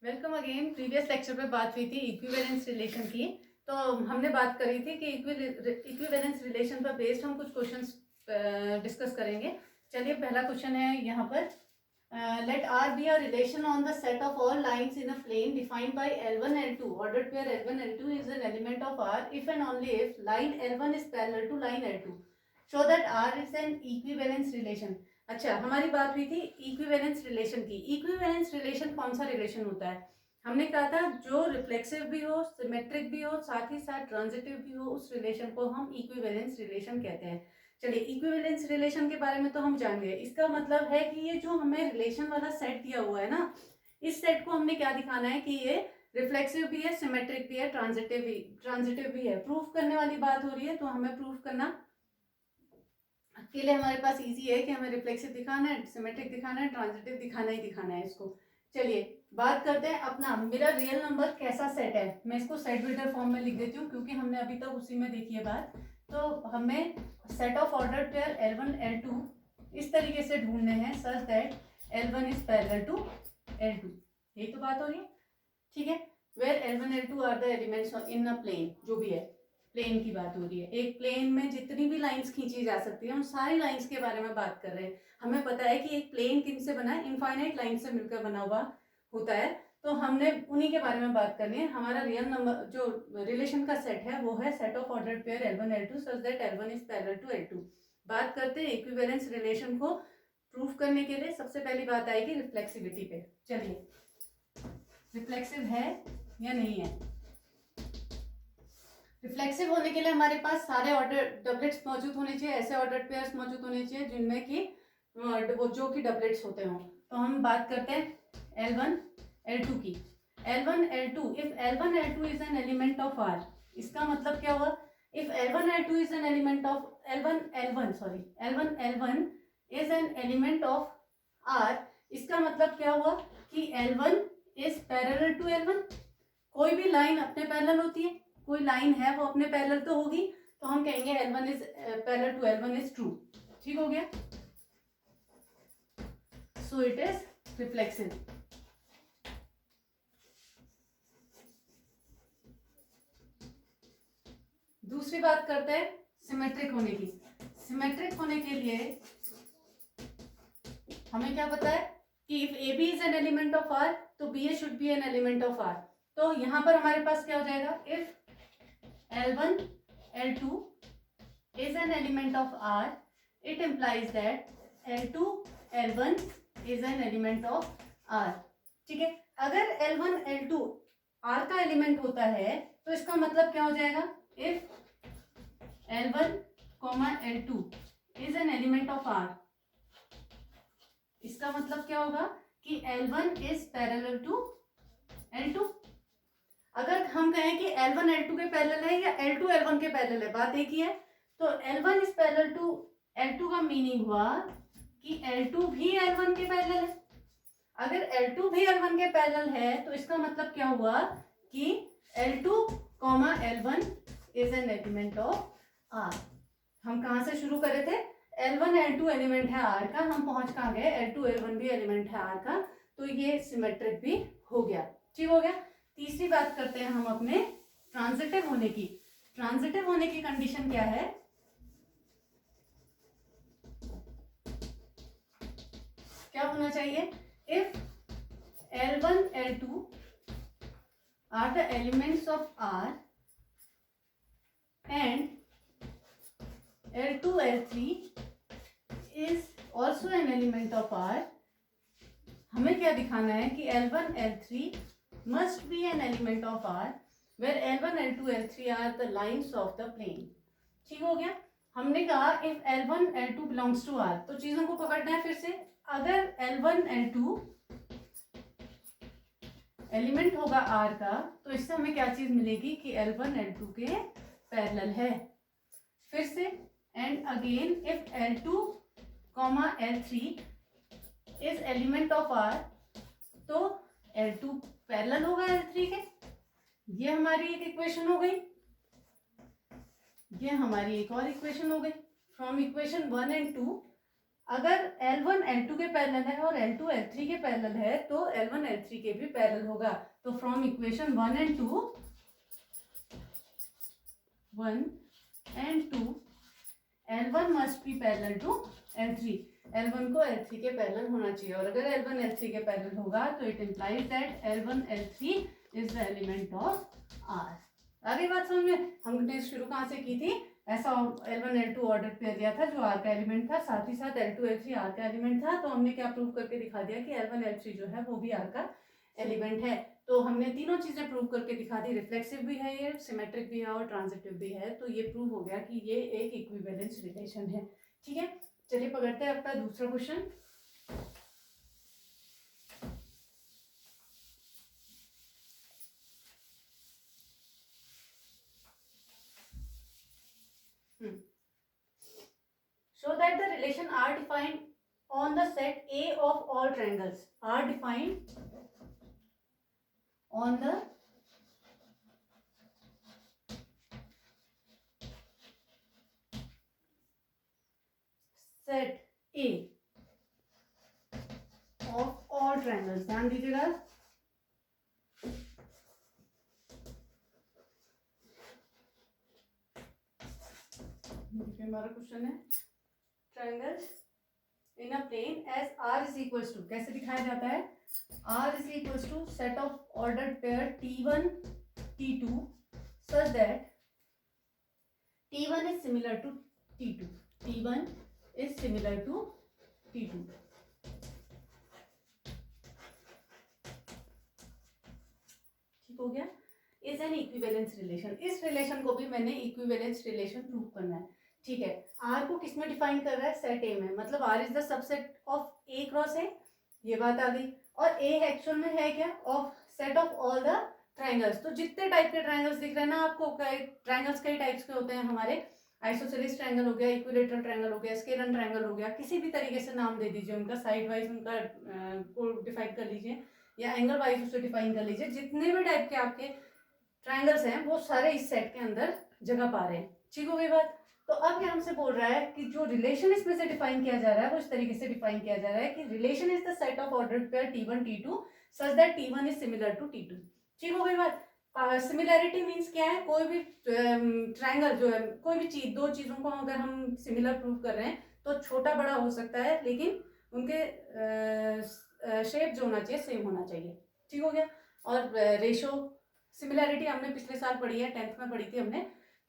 Welcome again. Previous lecture पे बात हुई थी इक्विवेलेंस रिलेशन की। तो हमने बात करी थी कि इक्विवेलेंस रिलेशन पर बेस्ड हम कुछ क्वेश्चंस डिस्कस करेंगे। चलिए, पहला क्वेश्चन है यहाँ पर, let R be a relation on the set of all lines in a plane defined by L1 L2 ordered pair L1 L2 is an element of R if and only if line L1 is parallel to line L2 show that R is an equivalence relation. अच्छा, हमारी बात हुई थी equivalence relation की। Equivalence relation कौन सा relation होता है? हमने कहा था जो रिफ्लेक्सिव भी हो, सिमेट्रिक भी हो, साथ ही साथ ट्रांजिटिव भी हो, उस रिलेशन को हम इक्विवेलेंस रिलेशन कहते हैं। चलिए, इक्विवेलेंस रिलेशन के बारे में तो हम जान गए। इसका मतलब है कि ये जो हमें रिलेशन वाला सेट दिया हुआ है ना, इस सेट को हमने क्या दिखाना है कि ये रिफ्लेक्सिव भी है, सिमेट्रिक भी है, ट्रांजिटिव भी है। प्रूफ करने वाली बात हो रही है, तो हमें प्रूफ करना के लिए हमारे पास इजी है कि हमें रिफ्लेक्सिव दिखाना है, सिमेट्रिक दिखाना है, ट्रांजिटिव दिखाना है इसको। चलिए, बात करते हैं अपना मेरा रियल नंबर कैसा सेट है। मैं इसको सेट वेक्टर फॉर्म में लिख देती हूँ क्योंकि हमने अभी तक उसी में देखी है बात। तो हमें set of order pair L1 L2 इस तरीके से ढूंढने हैं such that L1 is parallel to L2। यही तो बात हो रही है, ठीक है। Where L1 L2 are the elements in a plane, जो भी है प्लेन की बात हो रही है। एक प्लेन में जितनी भी लाइंस खींची जा सकती है, हम सारी लाइंस के बारे में बात कर रहे हैं। हमें पता है कि एक प्लेन किन से बना है, इनफाइनाइट लाइन से मिलकर बना हुआ होता है। तो हमने उन्हीं के बारे में बात करनी है। हमारा रियल नंबर जो रिलेशन का सेट है वो है set of order pair L1 L2 such that L1 is parallel to L2। बात करते हैं इक्विवेलेंस रिलेशन को प्रूफ करने के लिए। सबसे पहली बात आएगी रिफ्लेक्सिविटी पे। चलिए, रिफ्लेक्सिव है या नहीं है? रिफ्लेक्सिव होने के लिए हमारे पास सारे ऑर्डर डबलेट्स मौजूद होने चाहिए, ऐसे ऑर्डर पेयर्स मौजूद होने चाहिए जिनमें कि वो जो कि डबलेट्स होते हों। तो हम बात करते हैं L1 L2 की। L1 L2, if L1 L2 is an element of R, इसका मतलब क्या हुआ? If L1 L2 is an element of L1 L1 sorry L1 L1 is an element of R, इसका मतलब क्या हुआ कि L1 is parallel to L1। कोई भी लाइन अपने पैरेलल होती है, कोई लाइन है वो अपने पैरेलल तो होगी, तो हम कहेंगे L1 is parallel to L1 is true. ठीक हो गया, सो इट इज रिफ्लेक्सिव। दूसरी बात करते हैं सिमेट्रिक होने की। सिमेट्रिक होने के लिए हमें क्या पता है कि if AB is an element of R तो BA should be N element of R। तो यहां पर हमारे पास क्या हो जाएगा? If L1 L2 is an element of R, it implies that L2 L1 is an element of R। ठीक है, अगर L1 L2 R का एलिमेंट होता है तो इसका मतलब क्या हो जाएगा? If L1 L2 is an element of R, इसका मतलब क्या होगा कि L1 is parallel to L2। अगर हम कहें कि L1 L2 के पैरेलल है या L2 L1 के पैरेलल है, बात एक ही है। तो L1 is parallel to L2 का मीनिंग हुआ कि L2 भी L1 के पैरेलल है। अगर L2 भी L1 के पैरेलल है तो इसका मतलब क्या हुआ कि L2, L1 is an element of R। हम कहां से शुरू करे थे? L1 L2 एलिमेंट है R का, हम पहुंच कहां गए? L2 L1 भी एलिमेंट है R का, तो ये सिमेट्रिक भी हो गया। ठीक हो गया। तीसरी बात करते हैं हम अपने ट्रांजिटिव होने की। ट्रांजिटिव होने की कंडीशन क्या है? क्या होना चाहिए? If L1 L2 are the elements of R and L2 L3 is also an element of R, हमें क्या दिखाना है कि L1 L3 must be an element of R where L1 L2 L3 are the lines of the plane। ठीक हो गया। हमने कहा if L1 L2 belongs to R, तो चीजों को पकड़ना है फिर से। अगर L1 L2 एलिमेंट होगा R का तो इससे हमें क्या चीज मिलेगी कि L1 L2 के पैरेलल है। फिर से and again if L2, L3 is element of R तो L2 पैरेलल होगा L3 के। ये हमारी एक इक्वेशन हो गई, ये हमारी एक और इक्वेशन हो गई। फ्रॉम इक्वेशन 1 and 2 अगर L1 L2 के पैरेलल है और L2 L3 के पैरेलल है तो L1 L3 के भी पैरेलल होगा। तो from equation 1 and 2 L1 must be parallel to L3। L1 को L3 के पैरेलल होना चाहिए और अगर L1 L3 के पैरेलल होगा तो it implies that L1 L3 is the element of R। आगे बात समझ में? हमने शुरू कहाँ से की थी? ऐसा L1 L2 ऑर्डर पेयर दिया था जो R का एलिमेंट था, साथ ही साथ L2 L3 R का एलिमेंट था। तो हमने क्या प्रूव करके दिखा दिया कि L1 L3 जो है वो भी R का एलिमेंट है। तो हमने तीनों चीजें प्रूव करके दिखा दी, रिफ्लेक्सिव भी है ये, सिमेट्रिक भी है और ट्रांजिटिव भी है। तो ये प्रूव हो गया कि ये एक इक्विवेलेंस रिलेशन है। ठीक है, चलिए पकड़ते हैं अपना दूसरा question. Show that the relation R defined on the set A of all triangles. R defined on the set A of all triangles. ध्यान दीजिएगा, हमारा क्वेश्चन है triangles in a plane as R is equals to, कैसे दिखाया जाता है? R is equals to set of ordered pair T1 T2 such that T1 is similar to T2. T1 is similar to T2. ठीक हो गया? Is an equivalence relation. इस relation को भी मैंने इक्विवेलेंस रिलेशन प्रूव करना है। ठीक है, आर को किस में डिफाइन कर रहा है? सेट ए में, मतलब R is the subset of A cross A, ये बात आ गई। और ए एक्चुअल में है क्या? Of set of all the triangles. तो जितने टाइप के ट्रायंगल्स दिख रहे हैं ना आपको, ट्रायंगल्स कई टाइप्स के होते हैं हमारे, आइसोसेलेस ट्रायंगल हो गया, इक्विलेटरल ट्रायंगल हो गया, स्केलर ट्रायंगल हो गया, किसी भी तरीके से नाम दे दीजिए उनका, साइड वाइज उनका को डिफाइन कर लीजिए या एंगल वाइज उसे डिफाइन कर लीजिए। जितने भी टाइप के आपके ट्रायंगल्स हैं वो सारे इस सेट के अंदर जगह पा रहे हैं। ठीक हो गई बात? तो अब ये हमसे बोल रहा है कि जो रिलेशन इसमें से डिफाइन किया जा रहा है वो इस तरीके से डिफाइन किया जा रहा है कि relation is the set of ordered pair T1 T2 such that T1 is similar to T2। ठीक हो गई बात? सिमिलैरिटी मीन्स क्या है? कोई भी ट्रायंगल जो है, कोई भी चीज, दो चीजों को अगर हम सिमिलर प्रूव कर रहे हैं तो छोटा बड़ा हो सकता है लेकिन उनके शेप जो होना चाहिए सेम होना चाहिए। ठीक हो गया? और रेशो सिमिलैरिटी हमने पिछले साल पढ़ी है, 10th में पढ़ी थी हमने।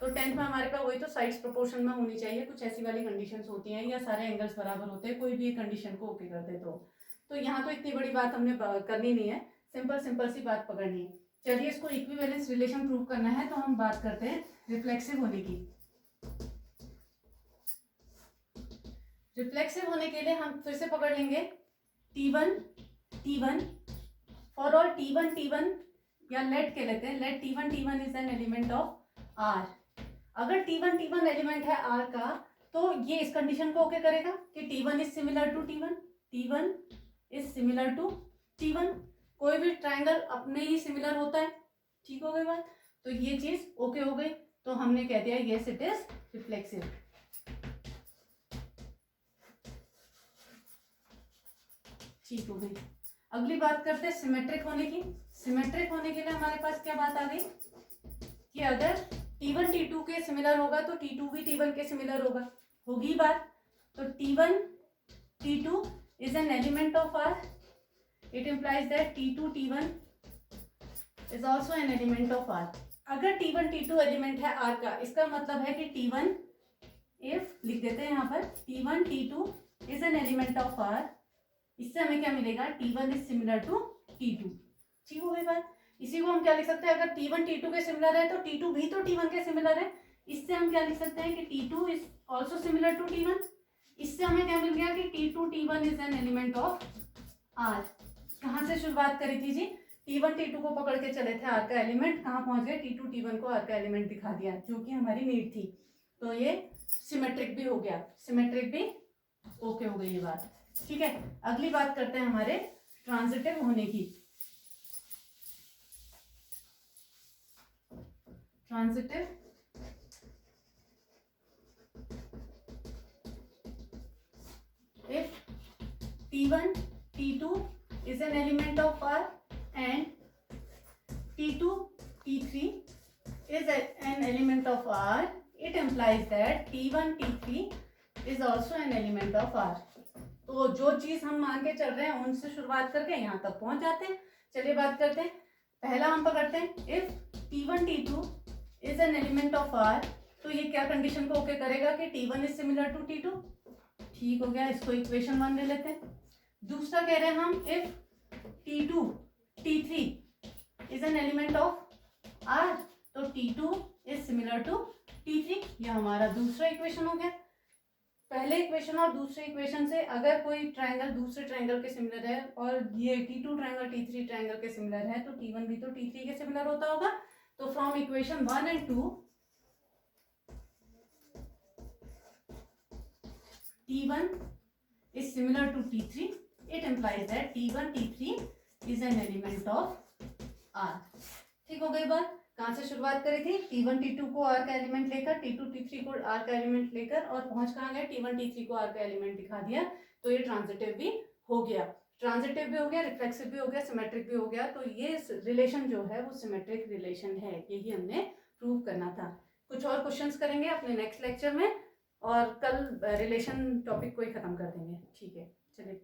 तो 10th में हमारे पास वही तो साइड्स प्रोपोर्शन में होनी चाहिए, कुछ ऐसी वाली कंडीशंस होती हैं, या सारे एंगल्स बराबर होते हैं, कोई भी एक कंडीशन को ओके करते तो यहाँ तो इतनी बड़ी बात हमने करनी नहीं है, सिंपल सिंपल सी बात पकड़नी है। चलिए, इसको इक्विवेलेंस रिलेशन प्रूव करना है तो हम बात करते हैं रिफ्लेक्सिव होने की। रिफ्लेक्सिव होने के लिए हम फिर से पकड़ लेंगे T1 फॉर ऑल T1 या लेट के लेते हैं, let T1 is an element of R। अगर T1 एलिमेंट है R का तो ये इस कंडीशन को ओके करेगा कि T1 is similar to T1 is similar to T1। कोई भी ट्रायंगल अपने ही सिमिलर होता है। ठीक हो गई बात? तो ये चीज ओके हो गई, तो हमने कह दिया यस इट इज रिफ्लेक्सिव। ठीक हो गई। अगली बात करते हैं सिमेट्रिक होने की। सिमेट्रिक होने के लिए हमारे पास क्या बात आ गई कि अगर T1 T2 के सिमिलर होगा तो T2 भी T1 के सिमिलर होगी बात। तो T1 T2 is an element of R। It implies that T2 T1 is also an element of R। अगर T1 T2 एलिमेंट है R का, इसका मतलब है कि T1 इफ लिख देते हैं यहाँ पर, T1 T2 is an element of R। इससे हमें क्या मिलेगा? T1 is similar to T2। ठीक हो गई बात? इसी को हम क्या लिख सकते हैं? अगर T1 T2 के सिमिलर है तो T2 भी तो T1 के सिमिलर है। इससे हम क्या लिख सकते हैं कि T2 is also similar to T1। इससे हमें क्या मिल गया कि T2 T1 is an element of R। कहाँ से शुरुआत करी थी जी? T1 T2 को पकड़ के चले थे R का एलिमेंट, कहाँ पहुंच गए? T2 T1 को R का एलिमेंट दिखा दिया, जो कि हमारी नीड थी। तो ये सिमेट्रिक भी हो गया, सिमेट्रिक भी ओके हो गई ये बात। ठीक है, अगली बात करते हैं हमारे ट्रांजिटिव होने की। Transitive T1 T2 is an element of R and T2 T3 is an element of R. It implies that T1 T3 is also an element of R. तो जो चीज हम मान के चल रहे हैं उनसे शुरुआत करके यहाँ तक पहुंच जाते हैं. चलिए बात करते हैं. पहला हम पकड़ते हैं, if T1 T2 is an element of R, तो ये क्या कंडीशन को ओके करेगा कि T1 is similar to T2. ठीक हो गया, इसको इक्वेशन 1 ले लेते हैं. दूसरा कह रहे हैं हम, if T2 T3 is an element of R, तो T2 is similar to T3. ये हमारा दूसरा इक्वेशन हो गया. पहले इक्वेशन और दूसरे इक्वेशन से अगर कोई ट्रायंगल दूसरे ट्रायंगल के सिमिलर है और ये T2 ट्रायंगल T3 ट्रायंगल के सिमिलर है तो T1 भी तो T3 के सिमिलर होता होगा. तो from equation 1 and 2 T1 is similar to T3. It implies that T1 T3 is an element of R. ठीक हो गई बात. कहाँ से शुरुआत करी थी? T1 T2 को R का एलिमेंट लेकर, T2 T3 को R का एलिमेंट लेकर और पहुंच कहाँ गए? T1 T3 को R का एलिमेंट दिखा दिया. तो ये ट्रांजिटिव भी हो गया, ट्रांजिटिव भी हो गया, रिफ्लेक्सिव भी हो गया, सिमेट्रिक भी हो गया. तो ये रिलेशन जो है वो सिमेट्रिक रिलेशन है, यही हमने प्रूव करना था. कुछ और क्वेश्चंस करेंगे अपने नेक्स्ट लेक्चर में और कल रिलेशन टॉपिक को ही खत्म कर देंगे. ठीक है, चलिए.